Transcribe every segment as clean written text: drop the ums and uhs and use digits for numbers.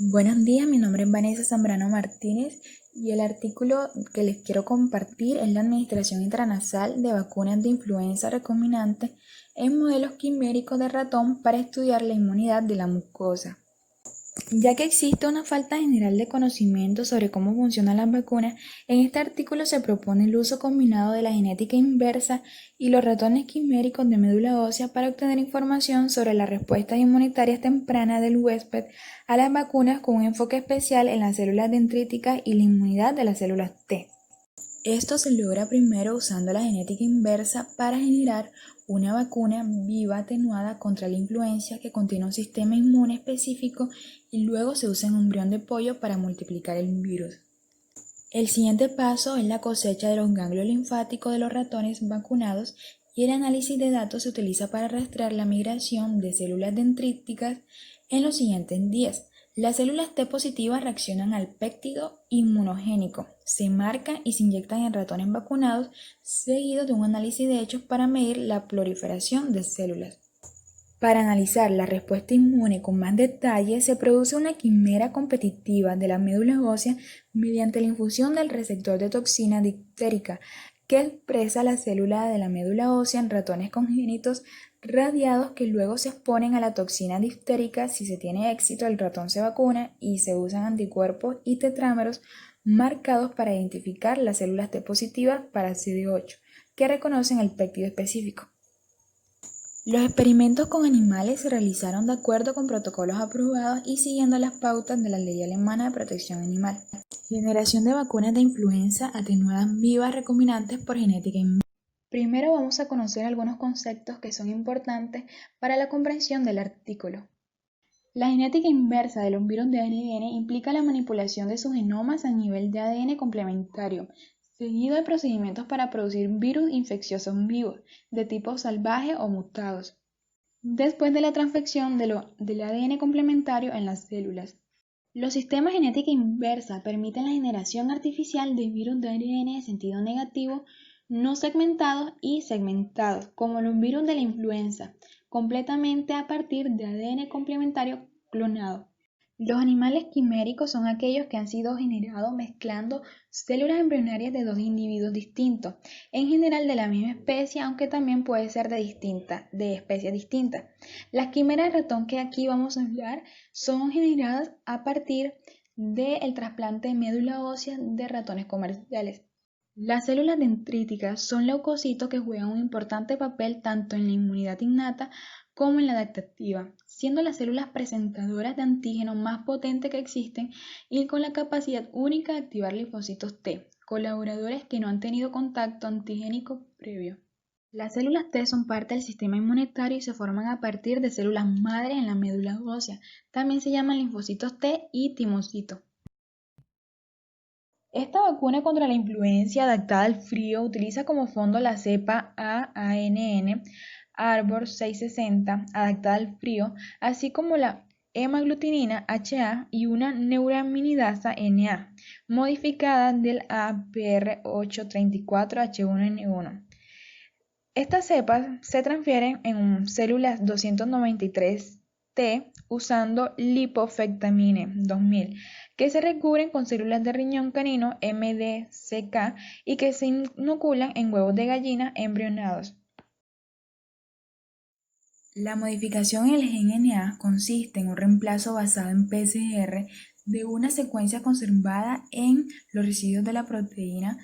Buenos días, mi nombre es Vanessa Zambrano Martínez y el artículo que les quiero compartir es la administración intranasal de vacunas de influenza recombinante en modelos quiméricos de ratón para estudiar la inmunidad de la mucosa. Ya que existe una falta general de conocimiento sobre cómo funcionan las vacunas, en este artículo se propone el uso combinado de la genética inversa y los ratones quiméricos de médula ósea para obtener información sobre las respuestas inmunitarias tempranas del huésped a las vacunas con un enfoque especial en las células dendríticas y la inmunidad de las células T. Esto se logra primero usando la genética inversa para generar una vacuna viva atenuada contra la influenza que contiene un sistema inmune específico y luego se usa en un embrión de pollo para multiplicar el virus. El siguiente paso es la cosecha de los ganglios linfáticos de los ratones vacunados y el análisis de datos se utiliza para rastrear la migración de células dendríticas en los siguientes días. Las células T positivas reaccionan al péptido inmunogénico, se marcan y se inyectan en ratones vacunados, seguido de un análisis de hechos para medir la proliferación de células. Para analizar la respuesta inmune con más detalle, se produce una quimera competitiva de la médula ósea mediante la infusión del receptor de toxina difterica que expresa la célula de la médula ósea en ratones congénitos radiados que luego se exponen a la toxina difterica. Si se tiene éxito, el ratón se vacuna y se usan anticuerpos y tetrámeros marcados para identificar las células T positivas para CD8 que reconocen el péptido específico. Los experimentos con animales se realizaron de acuerdo con protocolos aprobados y siguiendo las pautas de la Ley Alemana de Protección Animal. Generación de vacunas de influenza atenuadas vivas recombinantes por genética inversa. Primero vamos a conocer algunos conceptos que son importantes para la comprensión del artículo. La genética inversa de los virus de ARN implica la manipulación de sus genomas a nivel de ADN complementario, seguido de procedimientos para producir virus infecciosos vivos, de tipo salvaje o mutados, después de la transfección del ADN complementario en las células. Los sistemas genética inversa permiten la generación artificial de virus de ARN de sentido negativo, no segmentados y segmentados, como los virus de la influenza, completamente a partir de ADN complementario clonado. Los animales quiméricos son aquellos que han sido generados mezclando células embrionarias de dos individuos distintos, en general de la misma especie, aunque también puede ser de especies distintas. Las quimeras de ratón que aquí vamos a hablar son generadas a partir del trasplante de médula ósea de ratones comerciales. Las células dendríticas son leucocitos que juegan un importante papel tanto en la inmunidad innata como en la adaptativa, siendo las células presentadoras de antígenos más potentes que existen y con la capacidad única de activar linfocitos T, colaboradores que no han tenido contacto antigénico previo. Las células T son parte del sistema inmunitario y se forman a partir de células madre en la médula ósea. También se llaman linfocitos T y timocitos. Esta vacuna contra la influenza adaptada al frío utiliza como fondo la cepa AANN Arbor 660 adaptada al frío, así como la hemaglutinina HA y una neuraminidasa NA, modificada del APR834H1N1. Estas cepas se transfieren en células 293T usando lipofectamine 2000, que se recubren con células de riñón canino MDCK y que se inoculan en huevos de gallina embrionados. La modificación en el gen NA consiste en un reemplazo basado en PCR de una secuencia conservada en los residuos de la proteína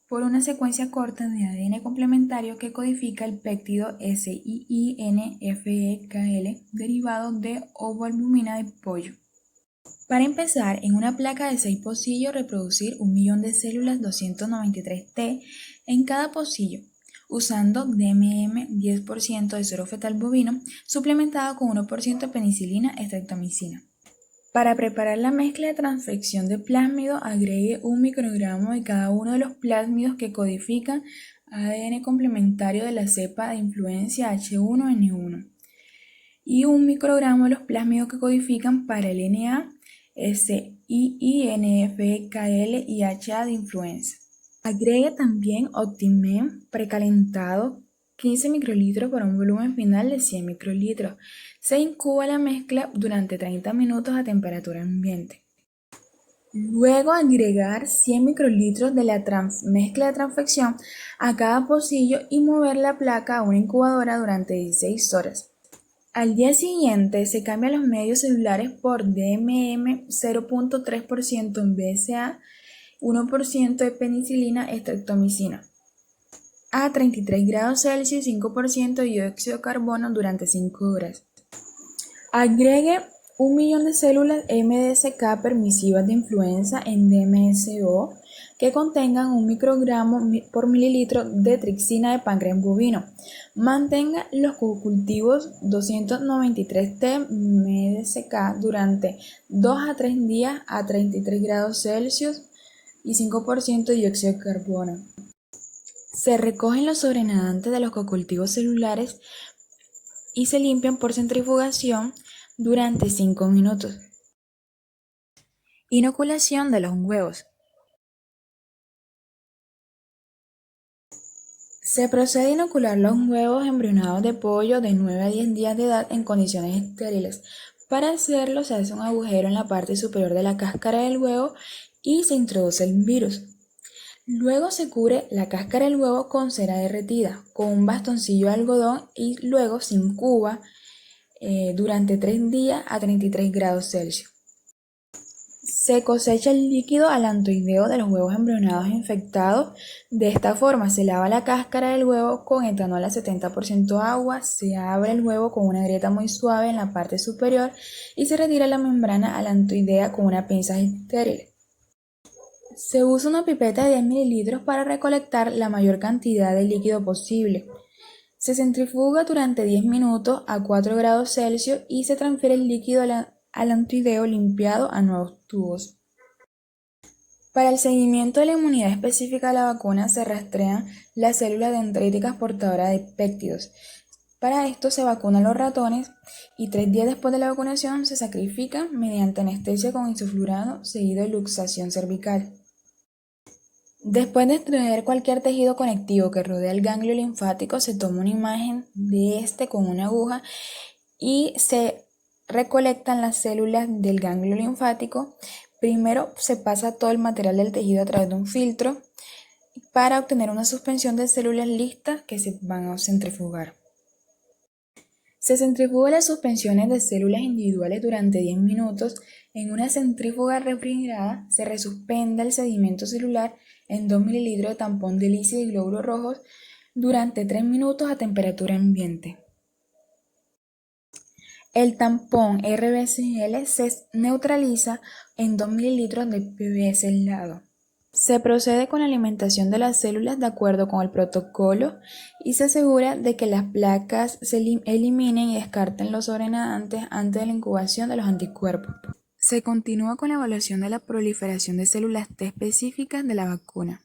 por una secuencia corta de ADN complementario que codifica el péptido SIINFEKL derivado de ovoalbumina de pollo. Para empezar, en una placa de 6 pocillos reproducir 1.000.000 de células 293T en cada pocillo, usando DMM 10% de suero fetal bovino suplementado con 1% de penicilina estreptomicina. Para preparar la mezcla de transfección de plásmidos, agregue 1 microgramo de cada uno de los plásmidos que codifican ADN complementario de la cepa de influenza H1N1 y 1 microgramo de los plásmidos que codifican para el NA, SIINFKL y HA de influenza. Agregue también Optimen precalentado 15 microlitros para un volumen final de 100 microlitros. Se incuba la mezcla durante 30 minutos a temperatura ambiente. Luego agregar 100 microlitros de la mezcla de transfección a cada pocillo y mover la placa a una incubadora durante 16 horas. Al día siguiente se cambian los medios celulares por DMM 0.3% en BSA, 1% de penicilina estreptomicina a 33 grados Celsius y 5% de dióxido de carbono durante 5 horas. Agregue 1 millón de células MDSK permisivas de influenza en DMSO que contengan 1 microgramo por mililitro de trixina de páncreas bovino. Mantenga los cultivos 293T MDSK durante 2 a 3 días a 33 grados Celsius y 5% de dióxido de carbono. Se recogen los sobrenadantes de los cocultivos celulares y se limpian por centrifugación durante 5 minutos. Inoculación de los huevos. Se procede a inocular los huevos embrionados de pollo de 9 a 10 días de edad en condiciones estériles. Para hacerlo se hace un agujero en la parte superior de la cáscara del huevo y se introduce el virus. Luego se cubre la cáscara del huevo con cera derretida, con un bastoncillo de algodón y luego se incuba durante 3 días a 33 grados Celsius. Se cosecha el líquido alantoideo de los huevos embrionados infectados. De esta forma se lava la cáscara del huevo con etanol a 70% agua, se abre el huevo con una grieta muy suave en la parte superior y se retira la membrana alantoidea con una pinza estéril. Se usa una pipeta de 10 mililitros para recolectar la mayor cantidad de líquido posible. Se centrifuga durante 10 minutos a 4 grados Celsius y se transfiere el líquido alantoideo limpiado a nuevos tubos. Para el seguimiento de la inmunidad específica de la vacuna se rastrean las células dendríticas portadoras de péptidos. Para esto se vacunan los ratones y 3 días después de la vacunación se sacrifican mediante anestesia con isoflurano seguido de luxación cervical. Después de extraer cualquier tejido conectivo que rodea el ganglio linfático, se toma una imagen de este con una aguja y se recolectan las células del ganglio linfático. Primero se pasa todo el material del tejido a través de un filtro para obtener una suspensión de células listas que se van a centrifugar. Se centrifuga las suspensiones de células individuales durante 10 minutos. En una centrífuga refrigerada se resuspende el sedimento celular en 2 mililitros de tampón de líquido y glóbulos rojos durante 3 minutos a temperatura ambiente. El tampón RBCL se neutraliza en 2 mililitros de PBS aislado. Se procede con la alimentación de las células de acuerdo con el protocolo y se asegura de que las placas se eliminen y descarten los sobrenadantes antes de la incubación de los anticuerpos. Se continúa con la evaluación de la proliferación de células T específicas de la vacuna.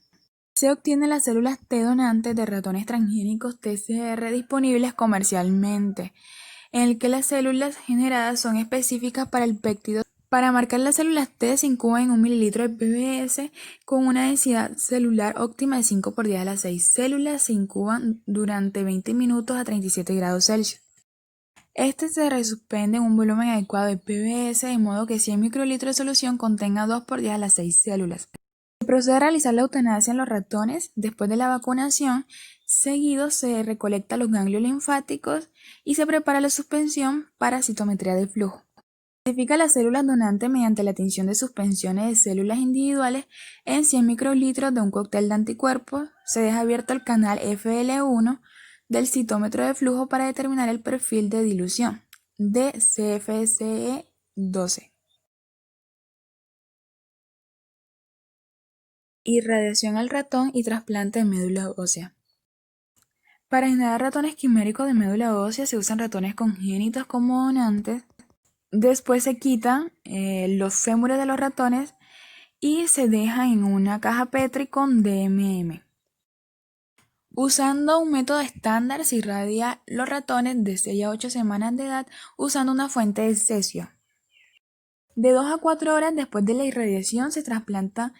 Se obtienen las células T donantes de ratones transgénicos TCR disponibles comercialmente, en el que las células generadas son específicas para el péptido. Para marcar las células T se incuban en 1 mililitro de PBS con una densidad celular óptima de 5 por 10 a la 6 células. Se incuban durante 20 minutos a 37 grados Celsius. Este se resuspende en un volumen adecuado de PBS de modo que 100 microlitros de solución contenga 2 por 10 a la 6 células. Se procede a realizar la eutanasia en los ratones después de la vacunación. Seguido se recolecta los ganglios linfáticos y se prepara la suspensión para citometría de flujo. Se identifica las células donantes mediante la tinción de suspensiones de células individuales en 100 microlitros de un cóctel de anticuerpos. Se deja abierto el canal FL1 del citómetro de flujo para determinar el perfil de dilución de CFCE12. Irradiación al ratón y trasplante de médula ósea. Para generar ratones quiméricos de médula ósea se usan ratones congénitos como donantes. Después se quitan los fémures de los ratones y se dejan en una caja Petri con DMM. Usando un método estándar se irradia los ratones de 6 a 8 semanas de edad usando una fuente de cesio. De 2 a 4 horas después de la irradiación se trasplanta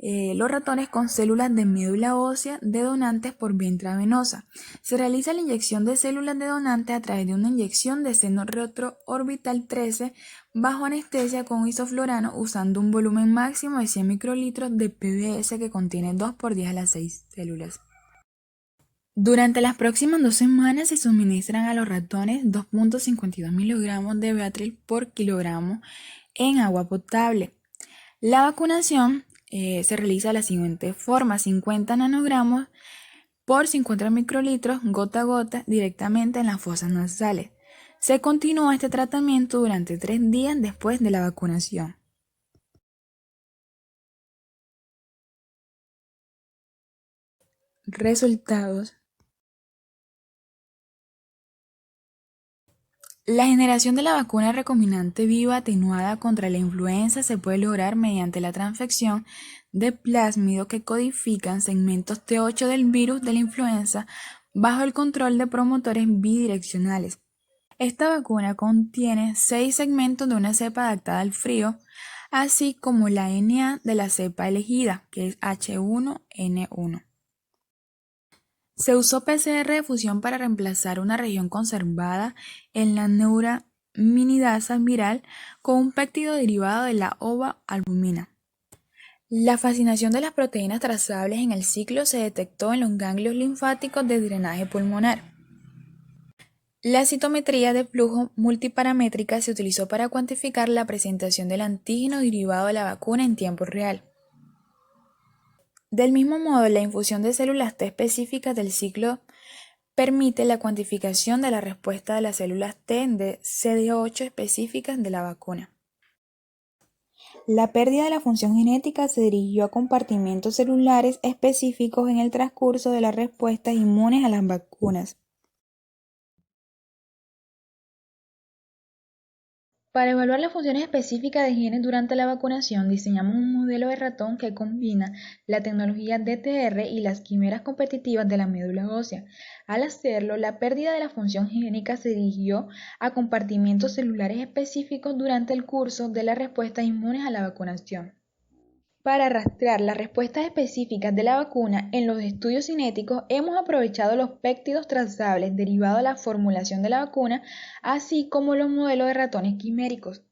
los ratones con células de médula ósea de donantes por vía intravenosa. Se realiza la inyección de células de donantes a través de una inyección de seno retroorbital 13 bajo anestesia con isoflurano usando un volumen máximo de 100 microlitros de PBS que contiene 2 por 10 a las 6 células. Durante las próximas 2 semanas se suministran a los ratones 2.52 miligramos de Beatriz por kilogramo en agua potable. La vacunación se realiza de la siguiente forma: 50 nanogramos por 50 microlitros gota a gota directamente en las fosas nasales. Se continúa este tratamiento durante 3 días después de la vacunación. Resultados. La generación de la vacuna recombinante viva atenuada contra la influenza se puede lograr mediante la transfección de plásmidos que codifican segmentos T8 del virus de la influenza bajo el control de promotores bidireccionales. Esta vacuna contiene 6 segmentos de una cepa adaptada al frío, así como la NA de la cepa elegida, que es H1N1. Se usó PCR de fusión para reemplazar una región conservada en la neuraminidasa viral con un péptido derivado de la ova-albumina. La fascinación de las proteínas trazables en el ciclo se detectó en los ganglios linfáticos de drenaje pulmonar. La citometría de flujo multiparamétrica se utilizó para cuantificar la presentación del antígeno derivado de la vacuna en tiempo real. Del mismo modo, la infusión de células T específicas del ciclo permite la cuantificación de la respuesta de las células T de CD8 específicas de la vacuna. La pérdida de la función genética se dirigió a compartimentos celulares específicos en el transcurso de las respuestas inmunes a las vacunas. Para evaluar las funciones específicas de genes durante la vacunación, diseñamos un modelo de ratón que combina la tecnología DTR y las quimeras competitivas de la médula ósea. Al hacerlo, la pérdida de la función génica se dirigió a compartimentos celulares específicos durante el curso de las respuestas inmunes a la vacunación. Para rastrear las respuestas específicas de la vacuna en los estudios cinéticos, hemos aprovechado los péptidos trazables derivados de la formulación de la vacuna, así como los modelos de ratones quiméricos.